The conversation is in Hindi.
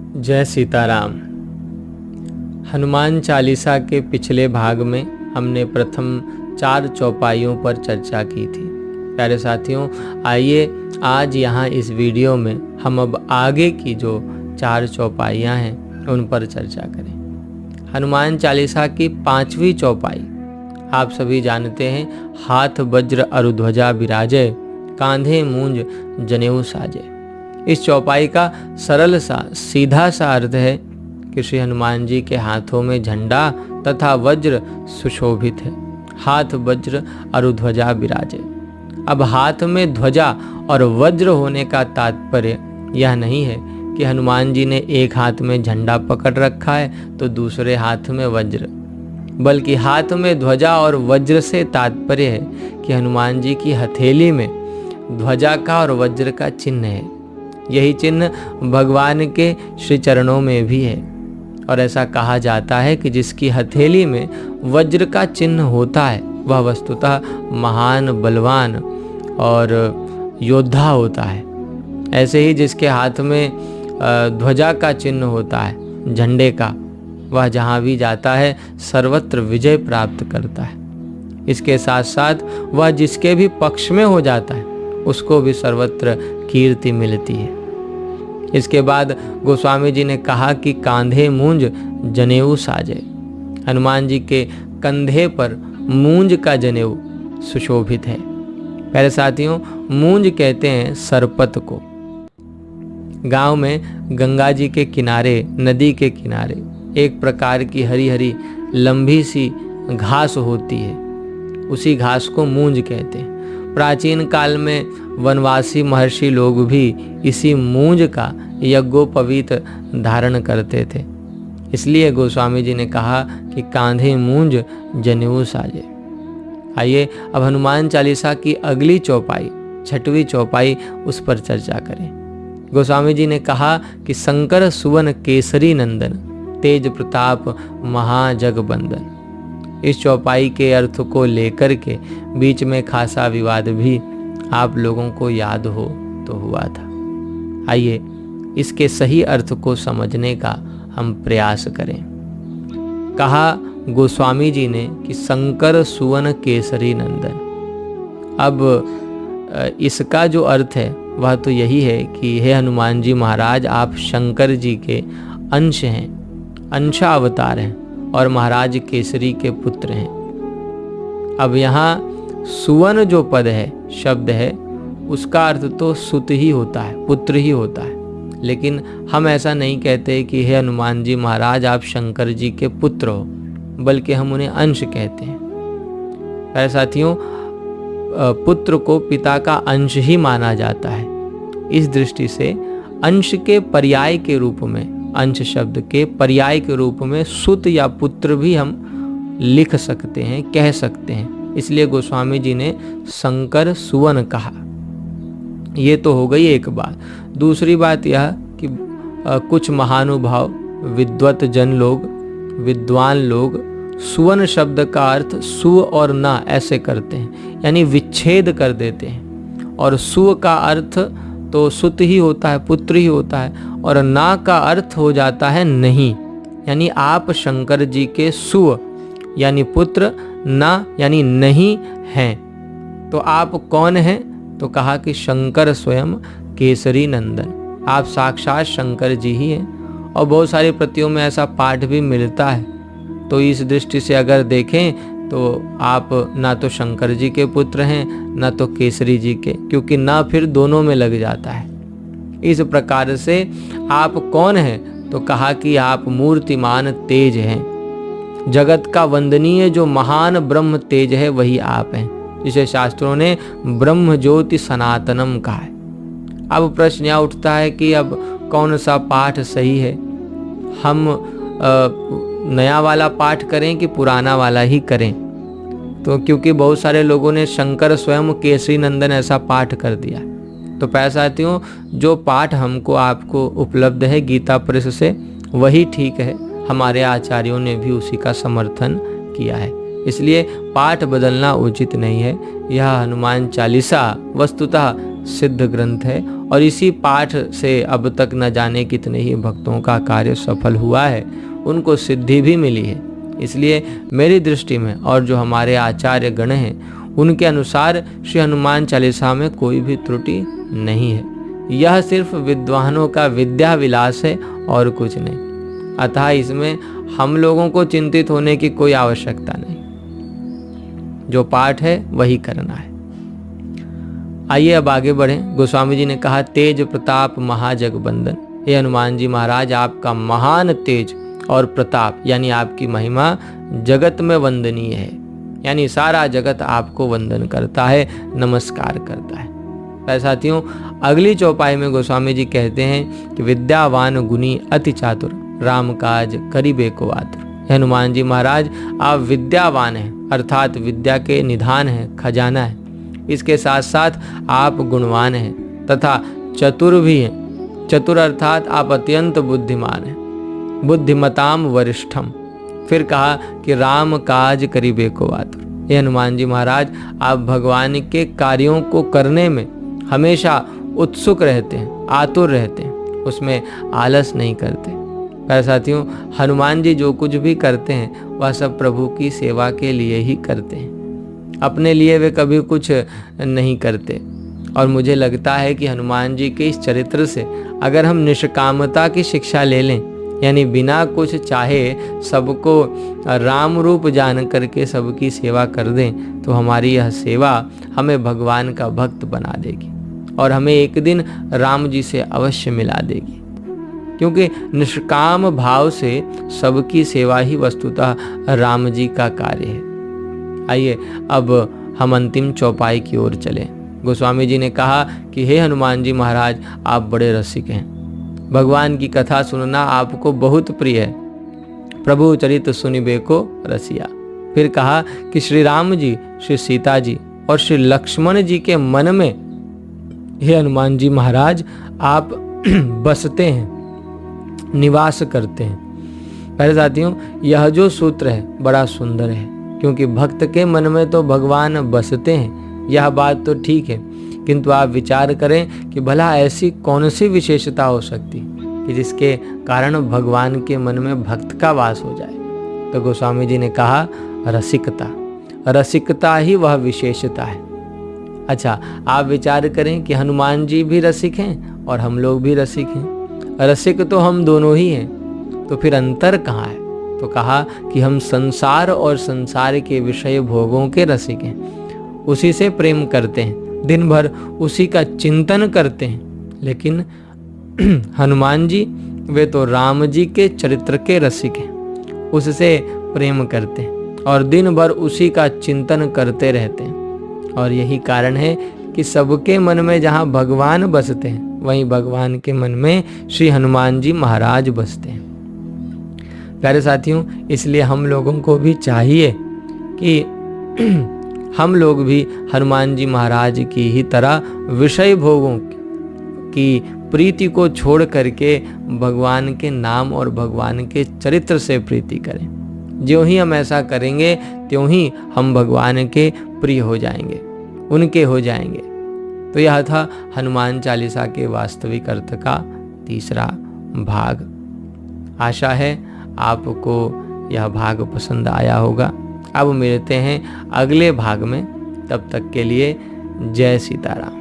जय सीताराम। हनुमान चालीसा के पिछले भाग में हमने प्रथम 4 चौपाइयों पर चर्चा की थी। प्यारे साथियों, आइए आज यहाँ इस वीडियो में हम अब आगे की जो 4 चौपाइयाँ हैं उन पर चर्चा करें। हनुमान चालीसा की 5वीं चौपाई आप सभी जानते हैं, हाथ वज्र अरु ध्वजा बिराजे, कांधे मूंज जनेऊ साजे। इस चौपाई का सरल सा सीधा सा अर्थ है कि श्री हनुमान जी के हाथों में झंडा तथा वज्र सुशोभित है। हाथ वज्र अरु ध्वजा बिराजे। अब हाथ में ध्वजा और वज्र होने का तात्पर्य यह नहीं है कि हनुमान जी ने एक हाथ में झंडा पकड़ रखा है तो दूसरे हाथ में वज्र, बल्कि हाथ में ध्वजा और वज्र से तात्पर्य है कि हनुमान जी की हथेली में ध्वजा का और वज्र का चिन्ह है। यही चिन्ह भगवान के श्री चरणों में भी है और ऐसा कहा जाता है कि जिसकी हथेली में वज्र का चिन्ह होता है वह वस्तुतः महान बलवान और योद्धा होता है। ऐसे ही जिसके हाथ में ध्वजा का चिन्ह होता है, झंडे का, वह जहाँ भी जाता है सर्वत्र विजय प्राप्त करता है। इसके साथ साथ वह जिसके भी पक्ष में हो जाता है उसको भी सर्वत्र कीर्ति मिलती है। इसके बाद गोस्वामी जी ने कहा कि कांधे मूंज जनेऊ साजे। हनुमान जी के कंधे पर मूंज का जनेऊ सुशोभित है। प्यारे साथियों, मूंज कहते हैं सरपत को। गांव में गंगा जी के किनारे, नदी के किनारे एक प्रकार की हरी हरी लंबी सी घास होती है, उसी घास को मूंज कहते हैं। प्राचीन काल में वनवासी महर्षि लोग भी इसी मूंज का यज्ञोपवीत धारण करते थे। इसलिए गोस्वामी जी ने कहा कि कांधे मूंज जनेऊ साजे। आइए अब हनुमान चालीसा की अगली चौपाई, 6वीं चौपाई, उस पर चर्चा करें। गोस्वामी जी ने कहा कि शंकर सुवन केसरी नंदन, तेज प्रताप महाजगबंदन। इस चौपाई के अर्थ को लेकर के बीच में खासा विवाद भी आप लोगों को याद हो तो हुआ था। आइए इसके सही अर्थ को समझने का हम प्रयास करें। कहा गोस्वामी जी ने कि शंकर सुवन केसरी नंदन। अब इसका जो अर्थ है वह तो यही है कि हे हनुमान जी महाराज, आप शंकर जी के अंश हैं, अंशावतार हैं और महाराज केसरी के पुत्र हैं। अब यहाँ सुवन जो पद है, शब्द है, उसका अर्थ तो सुत ही होता है, पुत्र ही होता है। लेकिन हम ऐसा नहीं कहते कि हे हनुमान जी महाराज आप शंकर जी के पुत्र हो, बल्कि हम उन्हें अंश कहते हैं। ऐसे साथियों, पुत्र को पिता का अंश ही माना जाता है। इस दृष्टि से अंश के पर्याय के रूप में, अंश शब्द के पर्याय के रूप में सुत या पुत्र भी हम लिख सकते हैं, कह सकते हैं। इसलिए गोस्वामी जी ने शंकर सुवन कहा। ये तो हो गई एक बात। दूसरी बात यह कि कुछ महानुभाव, विद्वत जन लोग, विद्वान लोग सुवन शब्द का अर्थ सु और न ऐसे करते हैं, यानी विच्छेद कर देते हैं। और सु का अर्थ तो सुत ही होता है, पुत्र ही होता है, और ना का अर्थ हो जाता है नहीं, यानी आप शंकर जी के सु यानी पुत्र, ना यानी नहीं हैं। तो आप कौन हैं? तो कहा कि शंकर स्वयं केसरी नंदन, आप साक्षात शंकर जी ही हैं। और बहुत सारी प्रतियों में ऐसा पाठ भी मिलता है। तो इस दृष्टि से अगर देखें तो आप ना तो शंकर जी के पुत्र हैं ना तो केसरी जी के, क्योंकि ना फिर दोनों में लग जाता है। इस प्रकार से आप कौन हैं? तो कहा कि आप मूर्तिमान तेज हैं। जगत का वंदनीय जो महान ब्रह्म तेज है वही आप हैं, जिसे शास्त्रों ने ब्रह्म ज्योति सनातनम कहा है। अब प्रश्न यह उठता है कि अब कौन सा पाठ सही है? हम नया वाला पाठ करें कि पुराना वाला ही करें? तो क्योंकि बहुत सारे लोगों ने शंकर स्वयं केसरी नंदन ऐसा पाठ कर दिया। तो प्यारे साथियों, जो पाठ हमको आपको उपलब्ध है गीता प्रेस से वही ठीक है। हमारे आचार्यों ने भी उसी का समर्थन किया है, इसलिए पाठ बदलना उचित नहीं है। यह हनुमान चालीसा वस्तुतः सिद्ध ग्रंथ है और इसी पाठ से अब तक न जाने कितने ही भक्तों का कार्य सफल हुआ है, उनको सिद्धि भी मिली है। इसलिए मेरी दृष्टि में और जो हमारे आचार्य गण हैं उनके अनुसार श्री हनुमान चालीसा में कोई भी त्रुटि नहीं है। यह सिर्फ विद्वानों का विद्या विलास है और कुछ नहीं। अतः इसमें हम लोगों को चिंतित होने की कोई आवश्यकता नहीं। जो पाठ है वही करना है। आइए अब आगे बढ़ें। गोस्वामी जी ने कहा, तेज प्रताप महाजगबंदन। हे हनुमान जी महाराज, आपका महान तेज और प्रताप यानी आपकी महिमा जगत में वंदनीय है, यानी सारा जगत आपको वंदन करता है, नमस्कार करता है। साथियों, अगली चौपाई में गोस्वामी जी कहते हैं कि विद्यावान गुणी अति चातुर, राम काज करिबे को आतुर। हनुमान जी महाराज, आप विद्यावान हैं, अर्थात विद्या के निधान हैं, खजाना है। इसके साथ साथ आप गुणवान हैं तथा चतुर भी हैं। चतुर अर्थात आप अत्यंत बुद्धिमान हैं, बुद्धिमताम वरिष्ठम। फिर कहा कि राम काज करिबे को आतुर। हे हनुमान जी महाराज, आप भगवान के कार्यों को करने में हमेशा उत्सुक रहते हैं, आतुर रहते हैं, उसमें आलस नहीं करते। प्यारे साथियों, हनुमान जी जो कुछ भी करते हैं वह सब प्रभु की सेवा के लिए ही करते हैं, अपने लिए वे कभी कुछ नहीं करते। और मुझे लगता है कि हनुमान जी के इस चरित्र से अगर हम निष्कामता की शिक्षा ले लें, यानी बिना कुछ चाहे सबको राम रूप जान करके सबकी सेवा कर दें, तो हमारी यह सेवा हमें भगवान का भक्त बना देगी और हमें एक दिन राम जी से अवश्य मिला देगी। क्योंकि निष्काम भाव से सबकी सेवा ही वस्तुतः राम जी का कार्य है। आइए अब हम अंतिम चौपाई की ओर चलें। गोस्वामी जी ने कहा कि हे हनुमान जी महाराज, आप बड़े रसिक हैं, भगवान की कथा सुनना आपको बहुत प्रिय है, प्रभु चरित सुनिबे को रसिया। फिर कहा कि श्री राम जी, श्री सीता जी और श्री लक्ष्मण जी के मन में हे हनुमान जी महाराज आप बसते हैं, निवास करते हैं। पहले साथियों, यह जो सूत्र है बड़ा सुंदर है, क्योंकि भक्त के मन में तो भगवान बसते हैं, यह बात तो ठीक है, किंतु आप विचार करें कि भला ऐसी कौन सी विशेषता हो सकती कि जिसके कारण भगवान के मन में भक्त का वास हो जाए। तो गोस्वामी जी ने कहा रसिकता, रसिकता ही वह विशेषता है। अच्छा, आप विचार करें कि हनुमान जी भी रसिक हैं और हम लोग भी रसिक हैं, रसिक तो हम दोनों ही हैं, तो फिर अंतर कहाँ है? तो कहा कि हम संसार और संसार के विषय भोगों के रसिक हैं, उसी से प्रेम करते हैं, दिन भर उसी का चिंतन करते हैं। लेकिन हनुमान जी वे तो राम जी के चरित्र के रसिक हैं, उससे प्रेम करते हैं और दिन भर उसी का चिंतन करते रहते हैं। और यही कारण है कि सबके मन में जहाँ भगवान बसते हैं वहीं भगवान के मन में श्री हनुमान जी महाराज बसते हैं। प्यारे साथियों, इसलिए हम लोगों को भी चाहिए कि हम लोग भी हनुमान जी महाराज की ही तरह विषय भोगों की प्रीति को छोड़ करके भगवान के नाम और भगवान के चरित्र से प्रीति करें। ज्यों ही हम ऐसा करेंगे त्यों ही हम भगवान के प्रिय हो जाएंगे, उनके हो जाएंगे। तो यह था हनुमान चालीसा के वास्तविक अर्थ का तीसरा भाग। आशा है आपको यह भाग पसंद आया होगा। अब मिलते हैं अगले भाग में, तब तक के लिए जय सीताराम।